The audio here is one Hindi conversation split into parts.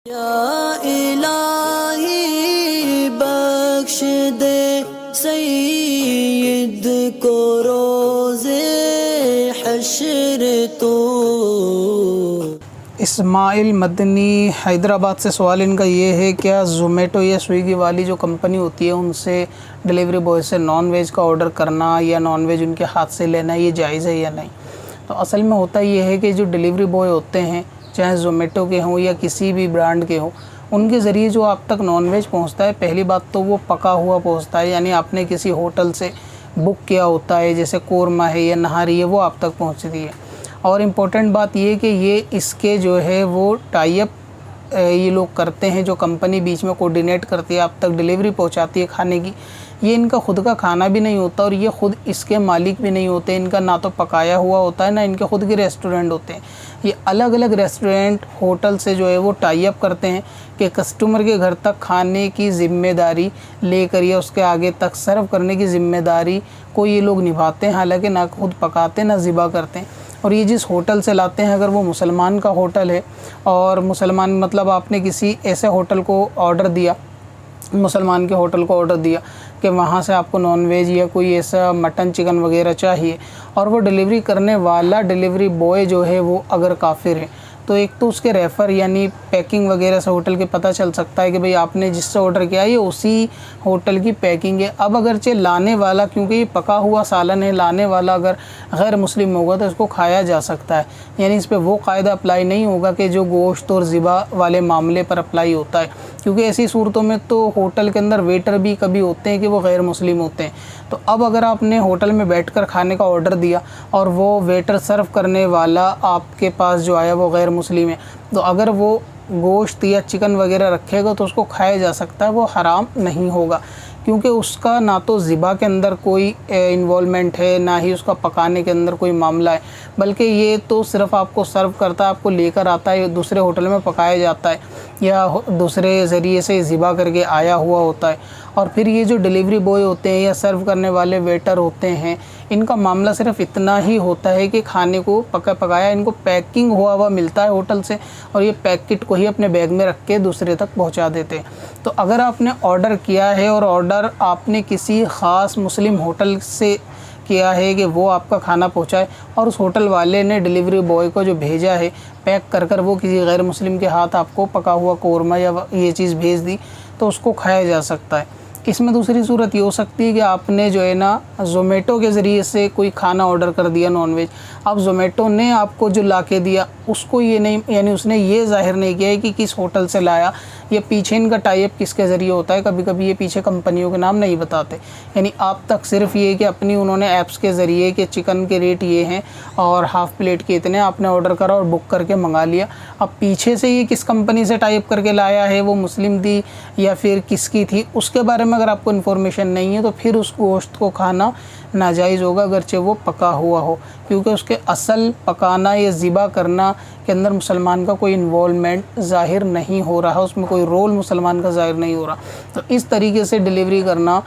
या इलाही बख्श दे सईद को रोज़े हश्र तो। इस्माइल मदनी हैदराबाद से सवाल इनका ये है, क्या ज़ोमैटो या स्विगी वाली जो कंपनी होती है उनसे डिलीवरी बॉय से नॉन वेज का ऑर्डर करना या नॉन वेज उनके हाथ से लेना ये जायज़ है या नहीं। तो असल में होता ये है कि जो डिलीवरी बॉय होते हैं, चाहे ज़ोमैटो के हों या किसी भी ब्रांड के हों, उनके ज़रिए जो आप तक नॉन वेज पहुँचता है, पहली बात तो वो पका हुआ पहुँचता है, यानी आपने किसी होटल से बुक किया होता है, जैसे कोरमा है या नहारी है, वो आप तक पहुँचती है। और इम्पोर्टेंट बात ये कि ये इसके जो है वो टाई अप ये लोग करते हैं, जो कंपनी बीच में कोऑर्डिनेट करती है, आप तक डिलीवरी पहुंचाती है खाने की। ये इनका खुद का खाना भी नहीं होता और ये खुद इसके मालिक भी नहीं होते। इनका ना तो पकाया हुआ होता है, ना इनके खुद के रेस्टोरेंट होते हैं। ये अलग अलग रेस्टोरेंट होटल से जो है वो टाई अप करते हैं कि कस्टमर के घर तक खाने की ज़िम्मेदारी लेकर या उसके आगे तक सर्व करने की ज़िम्मेदारी को ये लोग निभाते हैं, हालांकि ना खुद पकाते ना ज़िबा करते हैं। और ये जिस होटल से लाते हैं, अगर वो मुसलमान का होटल है और मुसलमान मतलब आपने किसी ऐसे होटल को ऑर्डर दिया, मुसलमान के होटल को ऑर्डर दिया कि वहाँ से आपको नॉन वेज या कोई ऐसा मटन चिकन वगैरह चाहिए, और वो डिलीवरी करने वाला डिलीवरी बॉय जो है वो अगर काफिर है, तो एक तो उसके रेफ़र यानी पैकिंग वगैरह से होटल के पता चल सकता है कि भाई आपने जिससे ऑर्डर किया ये उसी होटल की पैकिंग है। अब अगरचे लाने वाला, क्योंकि ये पका हुआ सालन है, लाने वाला अगर गैर मुस्लिम होगा तो इसको खाया जा सकता है, यानी इस पर वो कायदा अप्लाई नहीं होगा कि जो गोश्त और ज़िबा वाले मामले पर अप्लाई होता है, क्योंकि ऐसी सूरतों में तो होटल के अंदर वेटर भी कभी होते हैं कि वो गैर मुस्लिम होते हैं। तो अब अगर आपने होटल में बैठकर खाने का ऑर्डर दिया और वो वेटर सर्व करने वाला आपके पास जो आया वो गैर मुस्लिम है, तो अगर वो गोश्त या चिकन वगैरह रखेगा तो उसको खाया जा सकता है, वो हराम नहीं होगा, क्योंकि उसका ना तो ज़िबा के अंदर कोई इन्वॉल्वमेंट है, ना ही उसका पकाने के अंदर कोई मामला है, बल्कि ये तो सिर्फ़ आपको सर्व करता है, आपको लेकर आता है, दूसरे होटल में पकाया जाता है या दूसरे ज़रिए से ज़िबा करके आया हुआ होता है। और फिर ये जो डिलीवरी बॉय होते हैं या सर्व करने वाले वेटर होते हैं, इनका मामला सिर्फ इतना ही होता है कि खाने को पकाया इनको पैकिंग हुआ मिलता है होटल से, और ये पैकेट को ही अपने बैग में रख के दूसरे तक पहुंचा देते हैं। तो अगर आपने ऑर्डर किया है और ऑर्डर आपने किसी ख़ास मुस्लिम होटल से किया है कि वो आपका खाना पहुंचाए, और उस होटल वाले ने डिलीवरी बॉय को जो भेजा है पैक कर वो किसी गैर मुस्लिम के हाथ आपको पका हुआ कौरमा या ये चीज़ भेज दी, तो उसको खाया जा सकता है। इसमें दूसरी सूरत ये हो सकती है कि आपने जो है ना ज़ोमैटो के ज़रिए से कोई खाना ऑर्डर कर दिया नॉन वेज। अब ज़ोमैटो ने आपको जो ला के दिया उसको ये नहीं, यानी उसने ये ज़ाहिर नहीं किया है कि किस होटल से लाया या पीछे इनका टाई अप किसके ज़रिए होता है। कभी कभी ये पीछे कंपनियों के नाम नहीं बताते, यानी आप तक सिर्फ ये कि अपनी उन्होंने ऐप्स के ज़रिए कि चिकन के रेट ये हैं और हाफ़ प्लेट के इतने, आपने ऑर्डर करा और बुक करके मंगा लिया। अब पीछे से ये किस कंपनी से टाई अप करके लाया है, वो मुस्लिम थी या फिर किसकी थी, उसके बारे में अगर आपको इन्फॉर्मेशन नहीं है तो फिर उस गोश्त को खाना नाजायज़ होगा, अगरचे वो पका हुआ हो, क्योंकि उसके असल पकाना या ज़िबा करना के अंदर मुसलमान का कोई इन्वॉल्वमेंट ज़ाहिर नहीं हो रहा, उसमें कोई रोल मुसलमान का ज़ाहिर नहीं हो रहा। तो इस तरीके से डिलीवरी करना,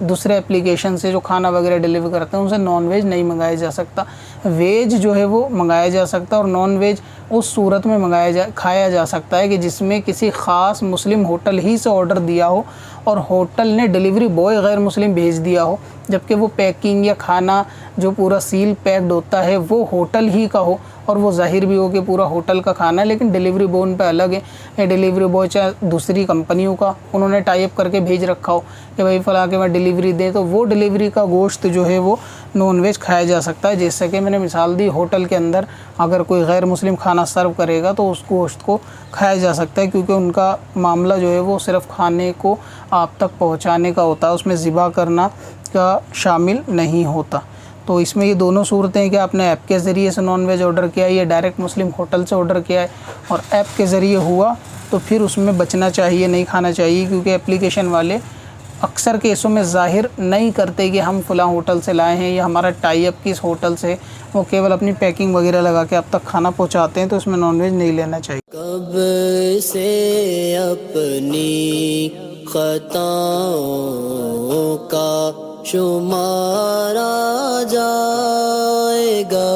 दूसरे एप्लीकेशन से जो खाना वगैरह डिलीवर करते हैं उनसे नॉन वेज नहीं मंगाया जा सकता। वेज जो है वो मंगाया जा सकता है, और नॉन वेज उस सूरत में खाया जा सकता है कि जिसमें किसी ख़ास मुस्लिम होटल ही से ऑर्डर दिया हो और होटल ने डिलीवरी बॉय गैर मुस्लिम भेज दिया हो, जबकि वो पैकिंग या खाना जो पूरा सील पैक्ड होता है वो होटल ही का हो, और वो ज़ाहिर भी हो कि पूरा होटल का खाना है, लेकिन डिलीवरी बॉय उन पे अलग है। या डिलीवरी बॉय चाहे दूसरी कंपनियों का उन्होंने टाई अप करके भेज रखा हो कि भाई फला के मैं डिलीवरी दें, तो वो डिलीवरी का गोश्त जो है वो नॉन वेज खाया जा सकता है। जैसे कि मैंने मिसाल दी, होटल के अंदर अगर कोई गैर मुस्लिम खाना सर्व करेगा तो उस गोश्त को खाया जा सकता है, क्योंकि उनका मामला जो है वो सिर्फ़ खाने को आप तक पहुँचाने का होता है, उसमें ज़िबा करना का शामिल नहीं होता। तो इसमें ये दोनों सूरतें हैं कि आपने ऐप के ज़रिए से नॉन वेज ऑर्डर किया है या डायरेक्ट मुस्लिम होटल से ऑर्डर किया है और ऐप के ज़रिए हुआ, तो फिर उसमें बचना चाहिए, नहीं खाना चाहिए, क्योंकि एप्लीकेशन वाले अक्सर केसों में ज़ाहिर नहीं करते कि हम फ़लाँ होटल से लाए हैं या हमारा टाई अप किस होटल से, वो केवल अपनी पैकिंग वगैरह लगा के आप तक खाना पहुंचाते हैं, तो इसमें नॉन वेज नहीं लेना चाहिए। कब से अपनी खताओं का शुमारा जाएगा।